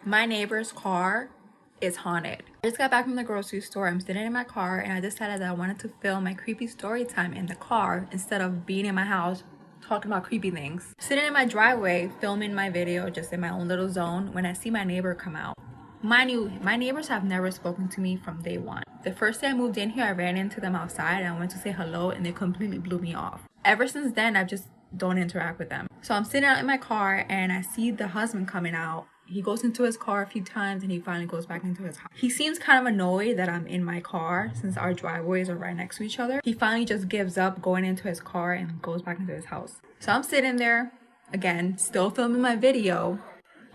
My neighbor's car is haunted. I just got back from the grocery store. I'm sitting in my car and I decided that I wanted to film my creepy story time in the car instead of being in my house talking about creepy things. Sitting in my driveway filming my video just in my own little zone when I see my neighbor come out. Mind you, my neighbors have never spoken to me from day one. The first day I moved in here, I ran into them outside and I went to say hello and they completely blew me off. Ever since then, I just don't interact with them. So I'm sitting out in my car and I see the husband coming out. He goes into his car a few times and he finally goes back into his house. He seems kind of annoyed that I'm in my car since our driveways are right next to each other. He finally just gives up going into his car and goes back into his house. So I'm sitting there, again, still filming my video.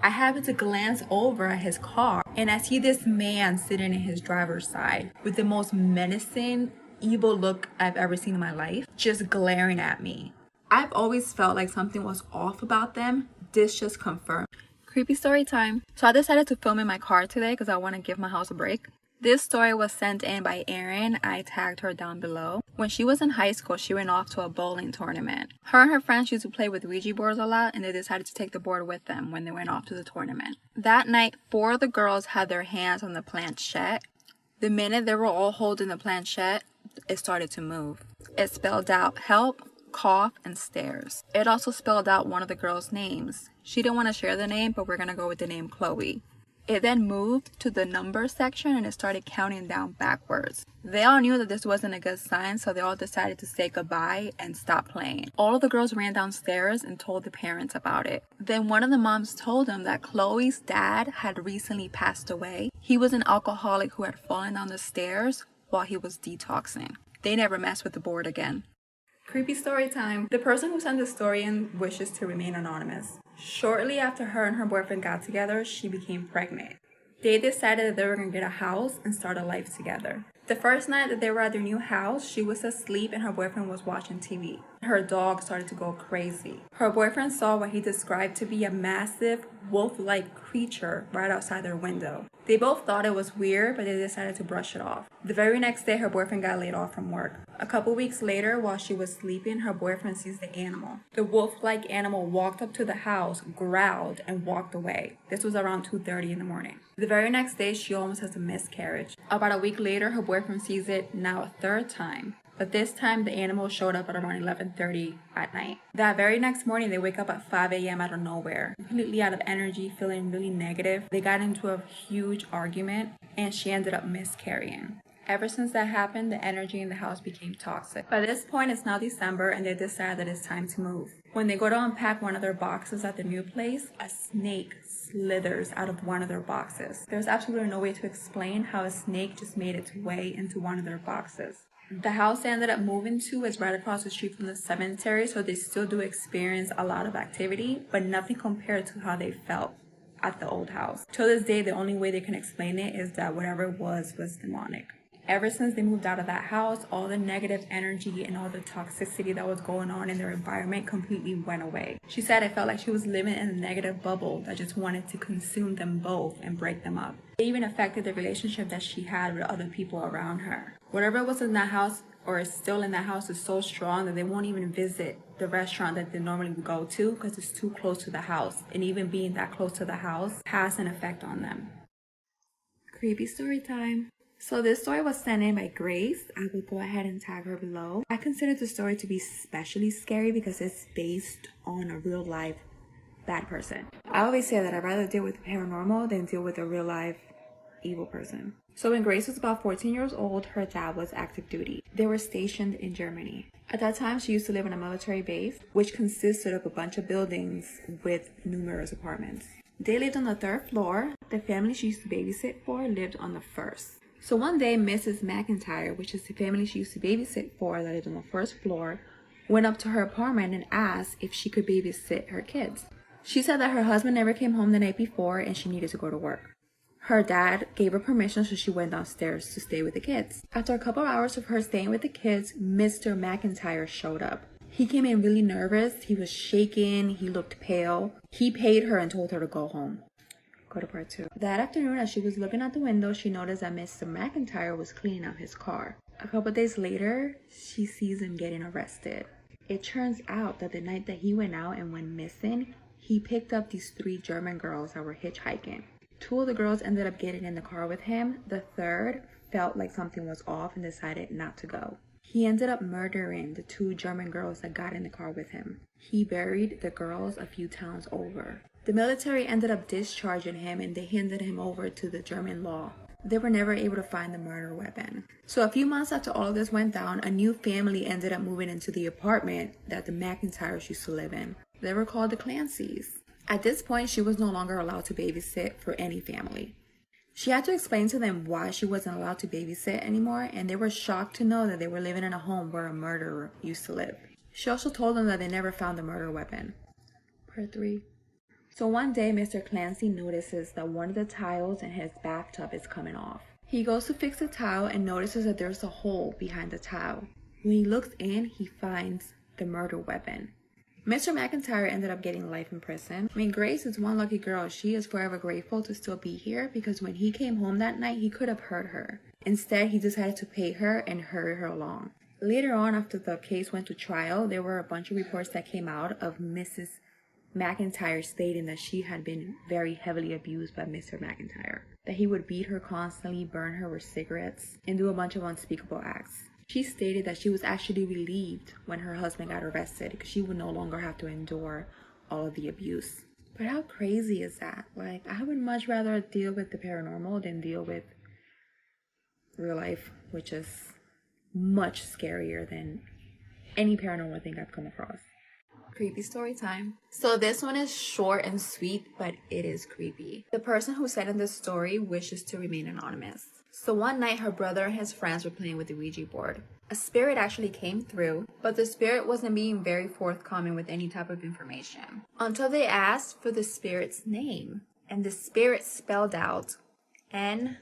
I happen to glance over at his car and I see this man sitting in his driver's side with the most menacing, evil look I've ever seen in my life, just glaring at me. I've always felt like something was off about them. This just confirmed. Creepy story time. So I decided to film in my car today because I want to give my house a break. This story was sent in by Erin. I tagged her down below. When she was in high school, she went off to a bowling tournament. Her and her friends used to play with Ouija boards a lot, and they decided to take the board with them when they went off to the tournament. That night, 4 of the girls had their hands on the planchette. The minute they were all holding the planchette, it started to move. It spelled out help, cough, and stairs. It also spelled out one of the girls' names. She didn't want to share the name, but we're gonna go with the name Chloe. It then moved to the number section and it started counting down backwards. They all knew that this wasn't a good sign, so they all decided to say goodbye and stop playing. All of the girls ran downstairs and told the parents about it. Then one of the moms told them that Chloe's dad had recently passed away. He was an alcoholic who had fallen down the stairs while he was detoxing. They never messed with the board again. Creepy story time. The person who sent the story in wishes to remain anonymous. Shortly after her and her boyfriend got together, she became pregnant. They decided that they were going to get a house and start a life together. The first night that they were at their new house, she was asleep and her boyfriend was watching TV. Her dog started to go crazy. Her boyfriend saw what he described to be a massive wolf-like creature right outside their window. They both thought it was weird, but they decided to brush it off. The very next day, her boyfriend got laid off from work. A couple weeks later, while she was sleeping, her boyfriend sees the animal. The wolf-like animal walked up to the house, growled, and walked away. This was around 2:30 in the morning. The very next day, she almost has a miscarriage. About a week later, her boyfriend sees it now a third time. But this time, the animal showed up at around 11:30 at night. That very next morning, they wake up at 5 a.m. out of nowhere, completely out of energy, feeling really negative. They got into a huge argument, and she ended up miscarrying. Ever since that happened, the energy in the house became toxic. By this point, it's now December, and they decide that it's time to move. When they go to unpack one of their boxes at the new place, a snake slithers out of one of their boxes. There's absolutely no way to explain how a snake just made its way into one of their boxes. The house they ended up moving to is right across the street from the cemetery, so they still do experience a lot of activity, but nothing compared to how they felt at the old house. Till this day, the only way they can explain it is that whatever it was demonic. Ever since they moved out of that house, all the negative energy and all the toxicity that was going on in their environment completely went away. She said it felt like she was living in a negative bubble that just wanted to consume them both and break them up. It even affected the relationship that she had with other people around her. Whatever was in that house or is still in that house is so strong that they won't even visit the restaurant that they normally would go to because it's too close to the house. And even being that close to the house has an effect on them. Creepy story time. So this story was sent in by Grace. I will go ahead and tag her below. I consider the story to be especially scary because it's based on a real life bad person. I always say that I'd rather deal with the paranormal than deal with a real life evil person. So when Grace was about 14 years old, her dad was active duty. They were stationed in Germany. At that time, she used to live on a military base, which consisted of a bunch of buildings with numerous apartments. They lived on the 3rd floor. The family she used to babysit for lived on the 1st. So one day, Mrs. McIntyre, which is the family she used to babysit for that lived on the 1st floor, went up to her apartment and asked if she could babysit her kids. She said that her husband never came home the night before and she needed to go to work. Her dad gave her permission, so she went downstairs to stay with the kids. After a couple hours of her staying with the kids, Mr. McIntyre showed up. He came in really nervous. He was shaking. He looked pale. He paid her and told her to go home. Go to part 2. That afternoon, as she was looking out the window, she noticed that Mr. McIntyre was cleaning out his car. A couple days later, she sees him getting arrested. It turns out that the night that he went out and went missing, he picked up these 3 German girls that were hitchhiking. Two of the girls ended up getting in the car with him. The third felt like something was off and decided not to go. He ended up murdering the two German girls that got in the car with him. He buried the girls a few towns over. The military ended up discharging him and they handed him over to the German law. They were never able to find the murder weapon. So a few months after all of this went down, a new family ended up moving into the apartment that the McIntyres used to live in. They were called the Clancys. At this point, she was no longer allowed to babysit for any family. She had to explain to them why she wasn't allowed to babysit anymore, and they were shocked to know that they were living in a home where a murderer used to live. She also told them that they never found the murder weapon. Part 3. So one day, Mr. Clancy notices that one of the tiles in his bathtub is coming off. He goes to fix the tile and notices that there's a hole behind the tile. When he looks in, he finds the murder weapon. Mr. McIntyre ended up getting life in prison. I mean, Grace is one lucky girl. She is forever grateful to still be here because when he came home that night, he could have hurt her. Instead, he decided to pay her and hurry her along. Later on, after the case went to trial, there were a bunch of reports that came out of Mrs. McIntyre stating that she had been very heavily abused by Mr. McIntyre. That he would beat her constantly, burn her with cigarettes, and do a bunch of unspeakable acts. She stated that she was actually relieved when her husband got arrested because she would no longer have to endure all of the abuse. But how crazy is that? Like, I would much rather deal with the paranormal than deal with real life, which is much scarier than any paranormal thing I've come across. Creepy story time. So this one is short and sweet, but it is creepy. The person who said in this story wishes to remain anonymous. So one night her brother and his friends were playing with the Ouija board. A spirit actually came through, but the spirit wasn't being very forthcoming with any type of information. Until they asked for the spirit's name. And the spirit spelled out N-A-T-A-S.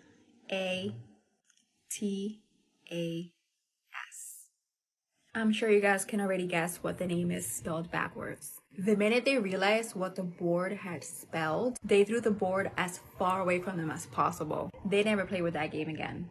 I'm sure you guys can already guess what the name is spelled backwards. The minute they realized what the board had spelled, they threw the board as far away from them as possible. They never played with that game again.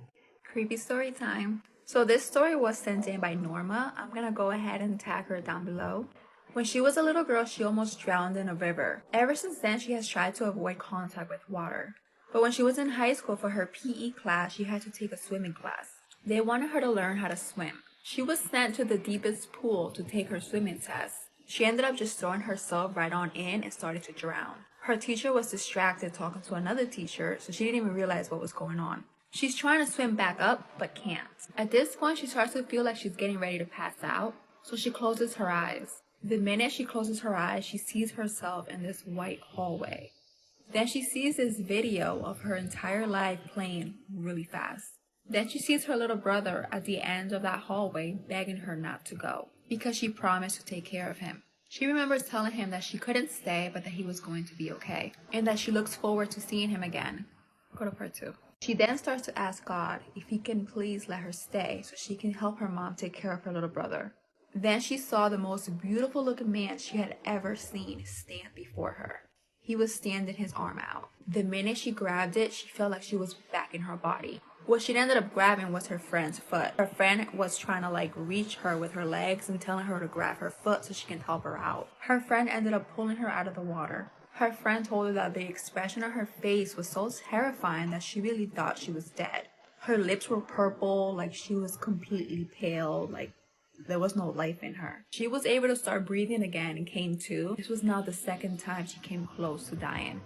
Creepy story time. So this story was sent in by Norma. I'm gonna go ahead and tag her down below. When she was a little girl, she almost drowned in a river. Ever since then, she has tried to avoid contact with water. But when she was in high school for her PE class, she had to take a swimming class. They wanted her to learn how to swim. She was sent to the deepest pool to take her swimming test. She ended up just throwing herself right on in and started to drown. Her teacher was distracted talking to another teacher, so she didn't even realize what was going on. She's trying to swim back up, but can't. At this point, she starts to feel like she's getting ready to pass out, so she closes her eyes. The minute she closes her eyes, she sees herself in this white hallway. Then she sees this video of her entire life playing really fast. Then she sees her little brother at the end of that hallway begging her not to go because she promised to take care of him. She remembers telling him that she couldn't stay but that he was going to be okay and that she looks forward to seeing him again. Go to part 2. She then starts to ask God if he can please let her stay so she can help her mom take care of her little brother. Then she saw the most beautiful looking man she had ever seen stand before her. He was standing his arm out. The minute she grabbed it, she felt like she was back in her body. What she ended up grabbing was her friend's foot. Her friend was trying to reach her with her legs and telling her to grab her foot so she can help her out. Her friend ended up pulling her out of the water. Her friend told her that the expression on her face was so terrifying that she really thought she was dead. Her lips were purple, like she was completely pale, like there was no life in her. She was able to start breathing again and came to. This was now the second time she came close to dying.